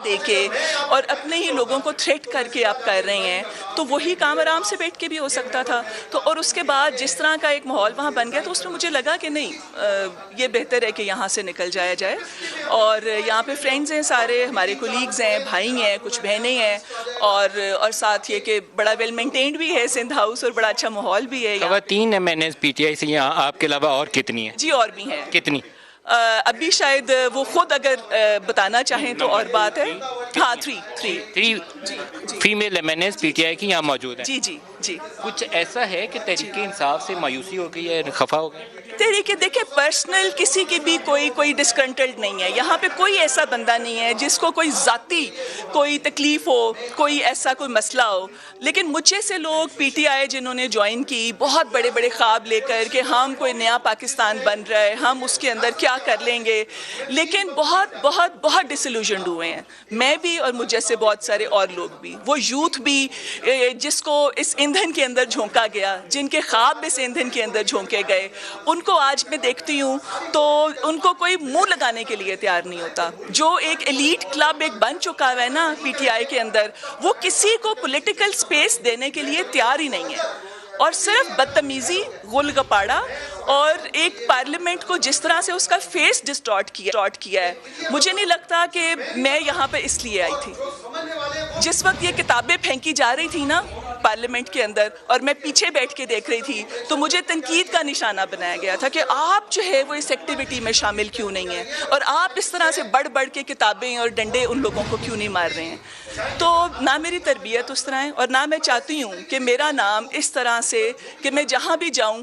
دے کے اور اپنے ہی لوگوں کو تھریٹ کر کے آپ کر رہے ہیں تو وہی کام آرام سے بیٹھ کے بھی ہو سکتا تھا. تو اور اس کے بعد جس طرح کا ایک ماحول وہاں بن گیا تو اس میں مجھے لگا کہ نہیں یہ بہتر ہے کہ یہاں سے نکل جایا جائے. اور یہاں پہ فرینڈز ہیں سارے ہمارے کولیگز ہیں, بھائی ہیں, کچھ بہنیں ہیں اور ساتھ یہ کہ بڑا ویل مینٹینڈ بھی ہے سندھ ہاؤس اور بڑا اچھا ماحول بھی ہے. خواتین MNAs PTI سے یہاں آپ کے علاوہ اور کتنی ہیں؟ جی اور بھی ہیں. کتنی؟ ابھی شاید وہ خود اگر بتانا چاہیں تو اور بات ہے. ہاں 3 فیمیل MNAs PTI کی یہاں موجود ہیں. جی جی جی. کچھ ایسا ہے کہ تحریک انصاف سے مایوسی ہو گئی ہے, خفا ہو گئی؟ تحریک دیکھیں پرسنل کسی کی بھی کوئی ڈسکنٹنٹ نہیں ہے. یہاں پہ کوئی ایسا بندہ نہیں ہے جس کو کوئی ذاتی کوئی تکلیف ہو, کوئی ایسا کوئی مسئلہ ہو. لیکن مجھے سے لوگ PTI جنہوں نے جوائن کی بہت بڑے بڑے خواب لے کر کہ ہم کوئی نیا پاکستان بن رہا ہے, ہم اس کے اندر کیا کر لیں گے, لیکن بہت بہت بہت ڈسلوژنڈ ہوئے ہیں. میں بھی اور مجھ جیسے بہت سارے اور لوگ بھی, وہ یوتھ بھی جس کو اس ایندھن کے اندر جھونکا گیا, جن کے خواب اس ایندھن کے اندر جھونکے گئے, ان کو آج میں دیکھتی ہوں تو ان کو کوئی منہ لگانے کے لیے تیار نہیں ہوتا. جو ایک ایلیٹ کلب ایک بن چکا ہے نا PTI کے اندر, وہ کسی کو پولیٹیکل سپیس دینے کے لیے تیار ہی نہیں ہے, اور صرف بدتمیزی, غل گپاڑا اور ایک پارلیمنٹ کو جس طرح سے اس کا فیس ڈسٹارٹ کیا ہے. مجھے نہیں لگتا کہ میں یہاں پہ اس لیے آئی تھی. جس وقت یہ کتابیں پھینکی جا رہی تھی نا پارلیمنٹ کے اندر اور میں پیچھے بیٹھ کے دیکھ رہی تھی تو مجھے تنقید کا نشانہ بنایا گیا تھا کہ آپ جو ہے وہ اس ایکٹیویٹی میں شامل کیوں نہیں ہیں, اور آپ اس طرح سے بڑھ کے کتابیں اور ڈنڈے ان لوگوں کو کیوں نہیں مار رہے ہیں. تو نہ میری تربیت اس طرح ہے, اور نہ میں چاہتی ہوں کہ میرا نام اس طرح سے کہ میں جہاں بھی جاؤں,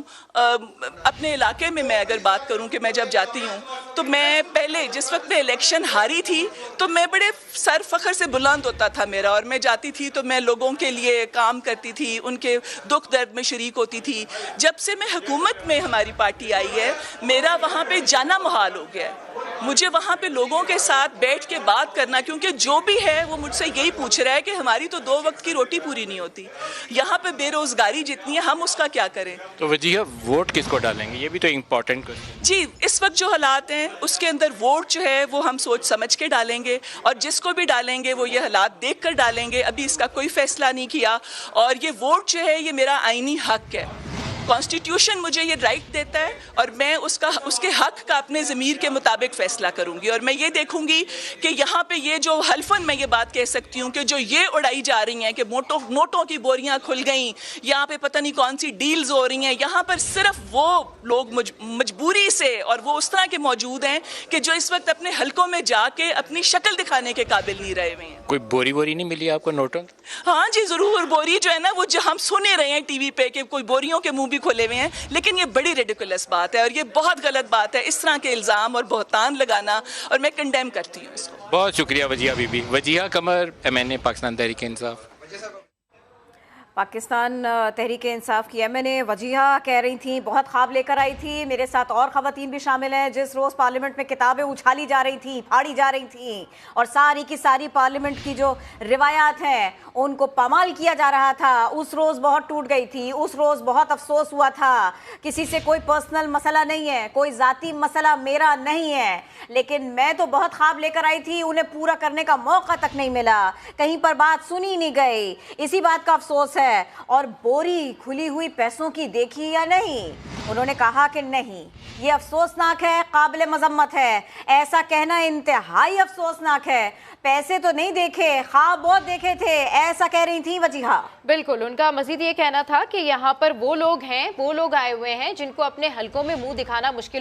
اپنے علاقے میں اگر بات کروں کہ میں جب جاتی ہوں تو میں پہلے جس وقت میں الیکشن ہاری تھی تو میں بڑے سر فخر سے بلند ہوتا تھا میرا, اور میں جاتی تھی تو میں لوگوں کے لیے کام کرتی تھی, ان کے دکھ درد میں شریک ہوتی تھی. جب سے میں حکومت میں ہماری پارٹی آئی ہے میرا وہاں پہ جانا محال ہو گیا ہے. مجھے وہاں پہ لوگوں کے ساتھ بیٹھ کے بات کرنا, کیونکہ جو بھی ہے وہ مجھ سے یہی پوچھ رہا ہے کہ ہماری تو 2 وقت کی روٹی پوری نہیں ہوتی, یہاں پہ بے روزگاری جتنی ہے ہم اس کا کیا کریں. تو وجیہہ ووٹ کس کو ڈالیں گے, یہ بھی تو امپورٹنٹ کوسچن. جی اس وقت جو حالات ہیں اس کے اندر ووٹ جو ہے وہ ہم سوچ سمجھ کے ڈالیں گے, اور جس کو بھی ڈالیں گے وہ یہ حالات دیکھ کر ڈالیں گے. ابھی اس کا کوئی فیصلہ نہیں کیا, اور یہ ووٹ جو ہے یہ میرا آئینی حق ہے. کانسٹیٹیوشن مجھے یہ رائٹ دیتا ہے, اور میں اس کے حق کا اپنے ضمیر کے مطابق فیصلہ کروں گی. اور میں یہ دیکھوں گی کہ یہاں پہ یہ جو حلفاً میں یہ بات کہہ سکتی ہوں کہ جو یہ اڑائی جا رہی ہیں کہ نوٹوں کی بوریاں کھل گئیں, یہاں پہ پتہ نہیں کون سی ڈیلز ہو رہی ہیں, یہاں پر صرف وہ لوگ مجبوری سے اور وہ اس طرح کے موجود ہیں کہ جو اس وقت اپنے حلقوں میں جا کے اپنی شکل دکھانے کے قابل نہیں رہے ہوئے ہیں. کوئی بوری نہیں ملی آپ کو نوٹوں؟ ہاں جی ضرور, بوری جو ہے نا وہ جو ہم سنے رہے ہیں ٹی وی پہ کہ کوئی بوریوں کے منہ بھی کھلے ہوئے ہیں, لیکن یہ بڑی ریڈیکولس بات ہے اور یہ بہت غلط بات ہے اس طرح کے الزام اور بہتان لگانا, اور میں کنڈیم کرتی ہوں اس کو. بہت شکریہ وجیہہ بی بی. وجیہہ قمر MNA پاکستان تحریک انصاف. پاکستان تحریک انصاف کی MNA وجیہہ کہہ رہی تھیں, بہت خواب لے کر آئی تھی. میرے ساتھ اور خواتین بھی شامل ہیں. جس روز پارلیمنٹ میں کتابیں اچھالی جا رہی تھیں, پھاڑی جا رہی تھیں, اور ساری کی ساری پارلیمنٹ کی جو روایات ہیں ان کو پامال کیا جا رہا تھا, اس روز بہت ٹوٹ گئی تھی, اس روز بہت افسوس ہوا تھا. کسی سے کوئی پرسنل مسئلہ نہیں ہے, کوئی ذاتی مسئلہ میرا نہیں ہے, لیکن میں تو بہت خواب لے کر آئی تھی, انہیں پورا کرنے کا موقع تک نہیں ملا, کہیں پر بات سنی نہیں گئی. اسی بات کا افسوس ہے. اور بوری کھلی ہوئی پیسوں کی دیکھی یا نہیں؟ انہوں نے کہا کہ نہیں. یہ افسوسناک ہے, قابل مذمت ہے. ایسا کہنا انتہائی افسوسناک ہے. پیسے تو نہیں دیکھے, خواب بہت دیکھے تھے, ایسا کہہ رہی تھیں وجیہہ. بالکل, ان کا مزید یہ کہنا تھا کہ یہاں پر وہ لوگ ہیں, وہ لوگ آئے ہوئے ہیں جن کو اپنے حلقوں میں منہ دکھانا مشکل